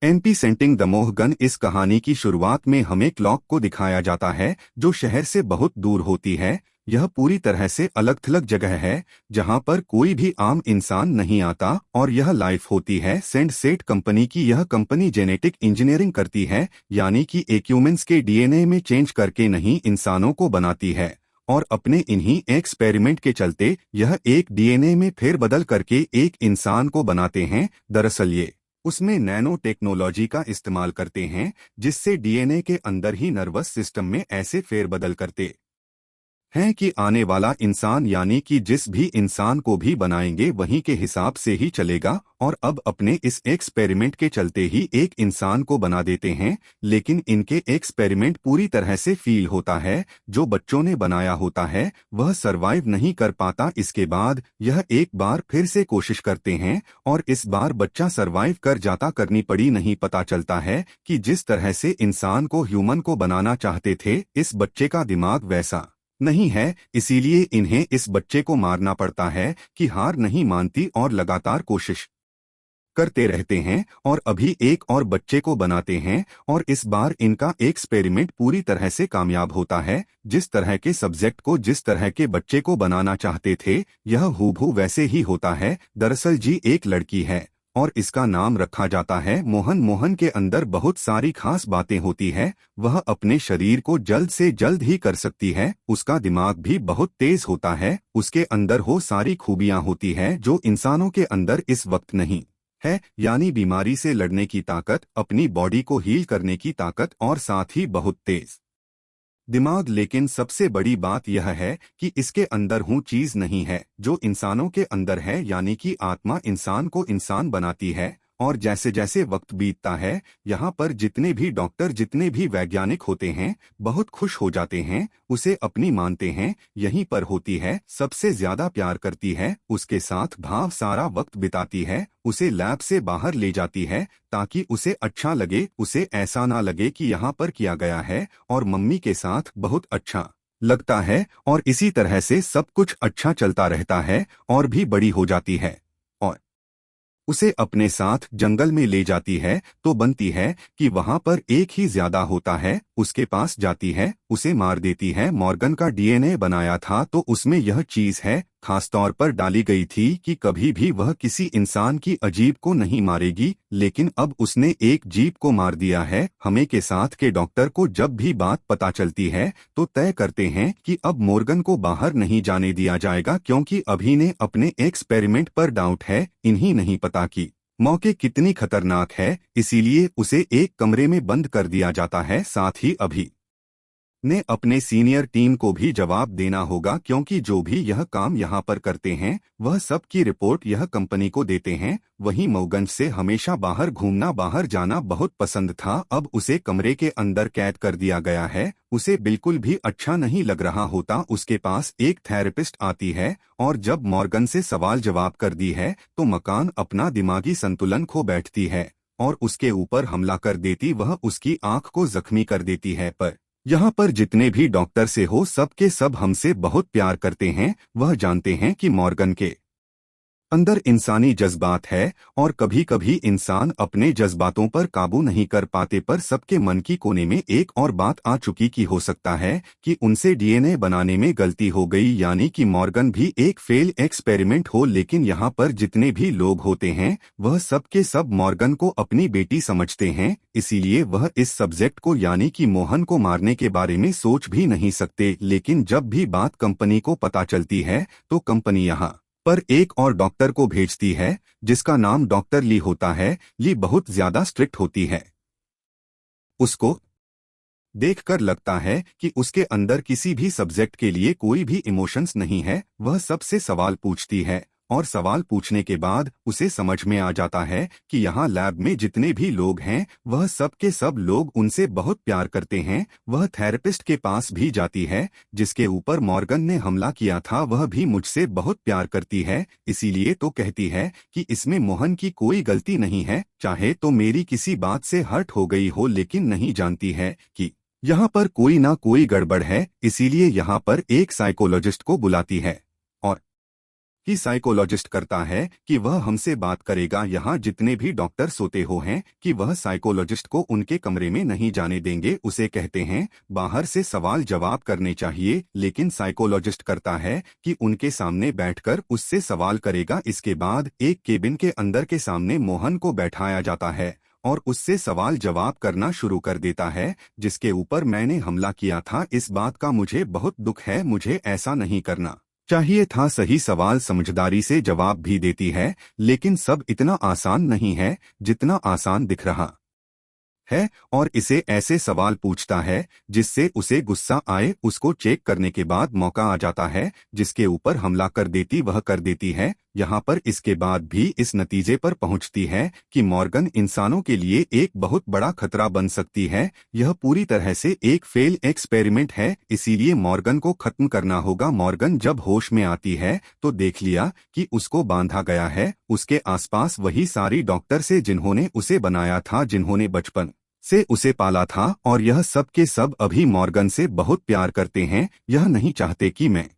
NP centering the मोहगन। इस कहानी की शुरुआत में हमें क्लॉक को दिखाया जाता है जो शहर से बहुत दूर होती है। यह पूरी तरह से अलग थलग जगह है जहां पर कोई भी आम इंसान नहीं आता और यह लाइफ होती है सेंट सेट कंपनी की। यह कंपनी जेनेटिक इंजीनियरिंग करती है, यानी कि एक ह्यूमंस के डीएनए में चेंज करके नहीं इंसानों को बनाती है। और अपने इन्हीं एक्सपेरिमेंट के चलते यह एक डीएनए में फेरबदल करके एक इंसान को बनाते हैं। दरअसल ये उसमें नैनो टेक्नोलॉजी का इस्तेमाल करते हैं जिससे डीएनए के अंदर ही नर्वस सिस्टम में ऐसे फेरबदल करते हैं कि आने वाला इंसान, यानी कि जिस भी इंसान को भी बनाएंगे वहीं के हिसाब से ही चलेगा। और अब अपने इस एक्सपेरिमेंट के चलते ही एक इंसान को बना देते हैं, लेकिन इनके एक्सपेरिमेंट पूरी तरह से फील होता है। जो बच्चों ने बनाया होता है वह सरवाइव नहीं कर पाता। इसके बाद यह एक बार फिर से कोशिश करते हैं और इस बार बच्चा सरवाइव कर जाता। करनी पड़ी नहीं, पता चलता है कि जिस तरह से इंसान को ह्यूमन को बनाना चाहते थे इस बच्चे का दिमाग वैसा नहीं है, इसीलिए इन्हें इस बच्चे को मारना पड़ता है कि हार नहीं मानती और लगातार कोशिश करते रहते हैं और अभी एक और बच्चे को बनाते हैं। और इस बार इनका एक्सपेरिमेंट पूरी तरह से कामयाब होता है। जिस तरह के सब्जेक्ट को, जिस तरह के बच्चे को बनाना चाहते थे यह हूबहू वैसे ही होता है। दरअसल जी एक लड़की है और इसका नाम रखा जाता है मोहन। मोहन के अंदर बहुत सारी खास बातें होती है। वह अपने शरीर को जल्द से जल्द ही कर सकती है। उसका दिमाग भी बहुत तेज होता है। उसके अंदर वो सारी खूबियां होती है जो इंसानों के अंदर इस वक्त नहीं है, यानी बीमारी से लड़ने की ताकत, अपनी बॉडी को हील करने की ताकत और साथ ही बहुत तेज दिमाग। लेकिन सबसे बड़ी बात यह है कि इसके अंदर हूँ चीज नहीं है जो इंसानों के अंदर है, यानी कि आत्मा इंसान को इंसान बनाती है। और जैसे जैसे वक्त बीतता है यहाँ पर जितने भी डॉक्टर, जितने भी वैज्ञानिक होते हैं बहुत खुश हो जाते हैं, उसे अपनी मानते हैं। यहीं पर होती है सबसे ज्यादा प्यार करती है, उसके साथ भाव सारा वक्त बिताती है, उसे लैब से बाहर ले जाती है ताकि उसे अच्छा लगे, उसे ऐसा ना लगे कि यहाँ पर किया गया है। और मम्मी के साथ बहुत अच्छा लगता है और इसी तरह से सब कुछ अच्छा चलता रहता है और भी बड़ी हो जाती है। और उसे अपने साथ जंगल में ले जाती है तो बनती है कि वहां पर एक ही ज्यादा होता है। उसके पास जाती है, उसे मार देती है। मॉर्गन का डीएनए बनाया था तो उसमें यह चीज है खासतौर पर डाली गई थी कि कभी भी वह किसी इंसान की अजीब को नहीं मारेगी। लेकिन अब उसने एक जीव को मार दिया है। हमें के साथ के डॉक्टर को जब भी बात पता चलती है तो तय करते हैं कि अब मॉर्गन को बाहर नहीं जाने दिया जाएगा, क्योंकि अभी ने अपने एक्सपेरिमेंट पर डाउट है। इन्हीं नहीं पता कि मौके कितनी खतरनाक है, इसीलिए उसे एक कमरे में बंद कर दिया जाता है। साथ ही अभी ने अपने सीनियर टीम को भी जवाब देना होगा, क्योंकि जो भी यह काम यहाँ पर करते हैं वह सब की रिपोर्ट यह कंपनी को देते हैं। वहीं मौगन से हमेशा बाहर घूमना, बाहर जाना बहुत पसंद था। अब उसे कमरे के अंदर कैद कर दिया गया है। उसे बिल्कुल भी अच्छा नहीं लग रहा होता। उसके पास एक थेरेपिस्ट आती है और जब मॉर्गन से सवाल जवाब कर दी है तो मकान अपना दिमागी संतुलन खो बैठती है और उसके ऊपर हमला कर देती। वह उसकी आंख को जख्मी कर देती है। पर यहाँ पर जितने भी डॉक्टर से हो सब के सब हमसे बहुत प्यार करते हैं। वह जानते हैं कि मॉर्गन के अंदर इंसानी जज्बात है और कभी कभी इंसान अपने जज्बातों पर काबू नहीं कर पाते। पर सबके मन की कोने में एक और बात आ चुकी कि हो सकता है कि उनसे डीएनए बनाने में गलती हो गई, यानी कि मॉर्गन भी एक फेल एक्सपेरिमेंट हो। लेकिन यहाँ पर जितने भी लोग होते हैं वह सब के सब मॉर्गन को अपनी बेटी समझते हैं, इसीलिए वह इस सब्जेक्ट को, यानी कि मोहन को मारने के बारे में सोच भी नहीं सकते। लेकिन जब भी बात कंपनी को पता चलती है तो कंपनी यहाँ पर एक और डॉक्टर को भेजती है जिसका नाम डॉक्टर ली होता है। ली बहुत ज्यादा स्ट्रिक्ट होती है। उसको देखकर लगता है कि उसके अंदर किसी भी सब्जेक्ट के लिए कोई भी इमोशंस नहीं है। वह सबसे सवाल पूछती है और सवाल पूछने के बाद उसे समझ में आ जाता है कि यहाँ लैब में जितने भी लोग हैं वह सब के सब लोग उनसे बहुत प्यार करते हैं। वह थेरेपिस्ट के पास भी जाती है जिसके ऊपर मॉर्गन ने हमला किया था, वह भी मुझसे बहुत प्यार करती है। इसीलिए तो कहती है कि इसमें मोहन की कोई गलती नहीं है, चाहे तो मेरी किसी बात से हर्ट हो गई हो, लेकिन नहीं जानती है कि यहाँ पर कोई ना कोई गड़बड़ है। इसीलिए यहाँ पर एक साइकोलॉजिस्ट को बुलाती है और कि साइकोलॉजिस्ट करता है कि वह हमसे बात करेगा। यहाँ जितने भी डॉक्टर सोते हो हैं कि वह साइकोलॉजिस्ट को उनके कमरे में नहीं जाने देंगे। उसे कहते हैं बाहर से सवाल जवाब करने चाहिए, लेकिन साइकोलॉजिस्ट करता है कि उनके सामने बैठकर उससे सवाल करेगा। इसके बाद एक केबिन के अंदर के सामने मोहन को बैठाया जाता है और उससे सवाल जवाब करना शुरू कर देता है, जिसके ऊपर मैंने हमला किया था। इस बात का मुझे बहुत दुख है, मुझे ऐसा नहीं करना चाहिए था। सही सवाल समझदारी से जवाब भी देती है, लेकिन सब इतना आसान नहीं है जितना आसान दिख रहा है, और इसे ऐसे सवाल पूछता है जिससे उसे गुस्सा आए। उसको चेक करने के बाद मौका आ जाता है जिसके ऊपर हमला कर देती वह कर देती है। यहाँ पर इसके बाद भी इस नतीजे पर पहुँचती है कि मॉर्गन इंसानों के लिए एक बहुत बड़ा खतरा बन सकती है। यह पूरी तरह से एक फेल एक्सपेरिमेंट है, इसीलिए मॉर्गन को खत्म करना होगा। मॉर्गन जब होश में आती है तो देख लिया कि उसको बांधा गया है। उसके आसपास वही सारी डॉक्टर से जिन्होंने उसे बनाया था, जिन्होंने बचपन से उसे पाला था, और यह सब के सब अभी मॉर्गन से बहुत प्यार करते हैं। यह नहीं चाहते कि मैं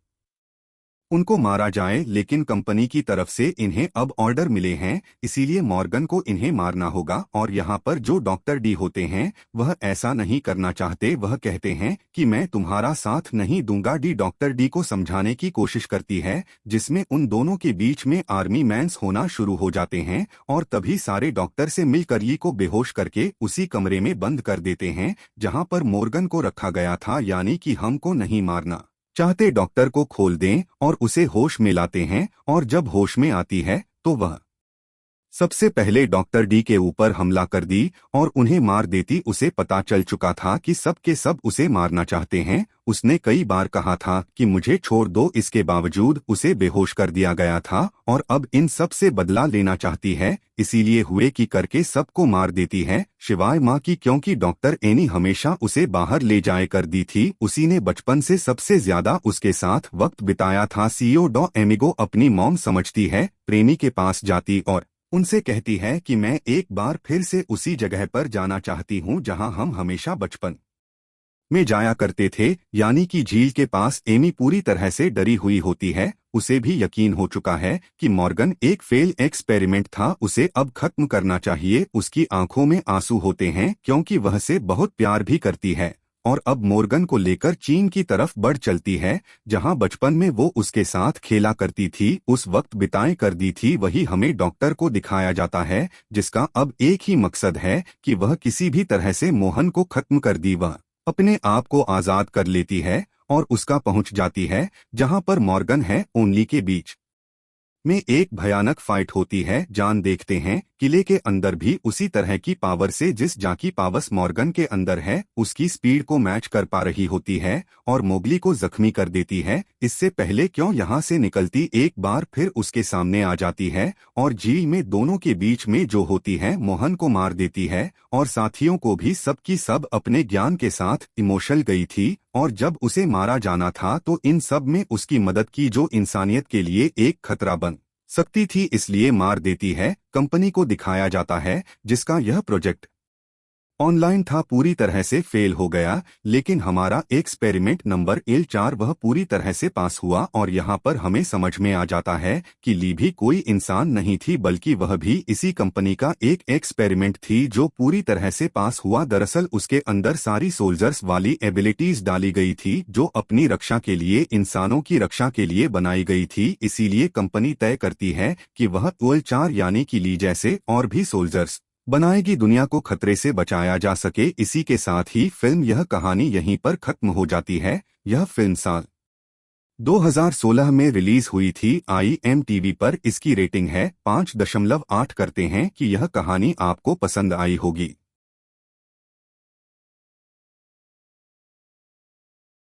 उनको मारा जाए, लेकिन कंपनी की तरफ से इन्हें अब ऑर्डर मिले हैं, इसीलिए मॉर्गन को इन्हें मारना होगा। और यहाँ पर जो डॉक्टर डी होते हैं वह ऐसा नहीं करना चाहते। वह कहते हैं कि मैं तुम्हारा साथ नहीं दूंगा। डी डॉक्टर डी को समझाने की कोशिश करती है, जिसमें उन दोनों के बीच में आर्मी मैन्स होना शुरू हो जाते हैं, और तभी सारे डॉक्टर से मिलकर ये को बेहोश करके उसी कमरे में बंद कर देते हैं जहाँ पर मॉर्गन को रखा गया था। यानी कि हमको नहीं मारना चाहते। डॉक्टर को खोल दें और उसे होश में लाते हैं, और जब होश में आती है तो वह सबसे पहले डॉक्टर डी के ऊपर हमला कर दी और उन्हें मार देती। उसे पता चल चुका था कि सब के सब उसे मारना चाहते हैं। उसने कई बार कहा था कि मुझे छोड़ दो, इसके बावजूद उसे बेहोश कर दिया गया था, और अब इन सब से बदला लेना चाहती है, इसीलिए हुए कि करके सबको मार देती है, शिवाय माँ की, क्योंकि डॉक्टर एनी हमेशा उसे बाहर ले जाए कर दी थी। उसी ने बचपन से सबसे ज्यादा उसके साथ वक्त बिताया था। सीईओ डॉ एमिगो अपनी मॉम समझती है, प्रेमी के पास जाती और उनसे कहती है कि मैं एक बार फिर से उसी जगह पर जाना चाहती हूँ जहाँ हम हमेशा बचपन में जाया करते थे, यानी कि झील के पास। एमी पूरी तरह से डरी हुई होती है। उसे भी यकीन हो चुका है कि मॉर्गन एक फेल एक्सपेरिमेंट था, उसे अब खत्म करना चाहिए। उसकी आंखों में आंसू होते हैं क्योंकि वह से बहुत प्यार भी करती है, और अब मॉर्गन को लेकर चीन की तरफ बढ़ चलती है, जहां बचपन में वो उसके साथ खेला करती थी, उस वक्त बिताए कर दी थी। वही हमें डॉक्टर को दिखाया जाता है, जिसका अब एक ही मकसद है कि वह किसी भी तरह से मोहन को खत्म कर दी। वह अपने आप को आजाद कर लेती है और उसका पहुंच जाती है जहां पर मॉर्गन है। ओनली के बीच में एक भयानक फाइट होती है। जान देखते हैं किले के अंदर भी उसी तरह की पावर से जिस जाकी पावर्स मॉर्गन के अंदर है, उसकी स्पीड को मैच कर पा रही होती है और मोगली को जख्मी कर देती है। इससे पहले क्यों यहाँ से निकलती, एक बार फिर उसके सामने आ जाती है और झील में दोनों के बीच में जो होती है मोहन को मार देती है, और साथियों को भी सबकी सब अपने ज्ञान के साथ इमोशनल गई थी। और जब उसे मारा जाना था तो इन सब में उसकी मदद की जो इंसानियत के लिए एक खतरा बन सकती थी, इसलिए मार देती है। कंपनी को दिखाया जाता है जिसका यह प्रोजेक्ट ऑनलाइन था, पूरी तरह से फेल हो गया, लेकिन हमारा एक्सपेरिमेंट नंबर L4 वह पूरी तरह से पास हुआ। और यहाँ पर हमें समझ में आ जाता है कि ली भी कोई इंसान नहीं थी, बल्कि वह भी इसी कंपनी का एक एक्सपेरिमेंट थी जो पूरी तरह से पास हुआ। दरअसल उसके अंदर सारी सोल्जर्स वाली एबिलिटीज डाली गई थी जो अपनी रक्षा के लिए, इंसानों की रक्षा के लिए बनाई गई थी। इसीलिए कंपनी तय करती है कि वह L4 यानी कि ली जैसे और भी सोल्जर्स बनाएगी, दुनिया को खतरे से बचाया जा सके। इसी के साथ ही फिल्म यह कहानी यहीं पर खत्म हो जाती है। यह फिल्म साल 2016 में रिलीज हुई थी। IMDb पर इसकी रेटिंग है 5.8। करते हैं कि यह कहानी आपको पसंद आई होगी।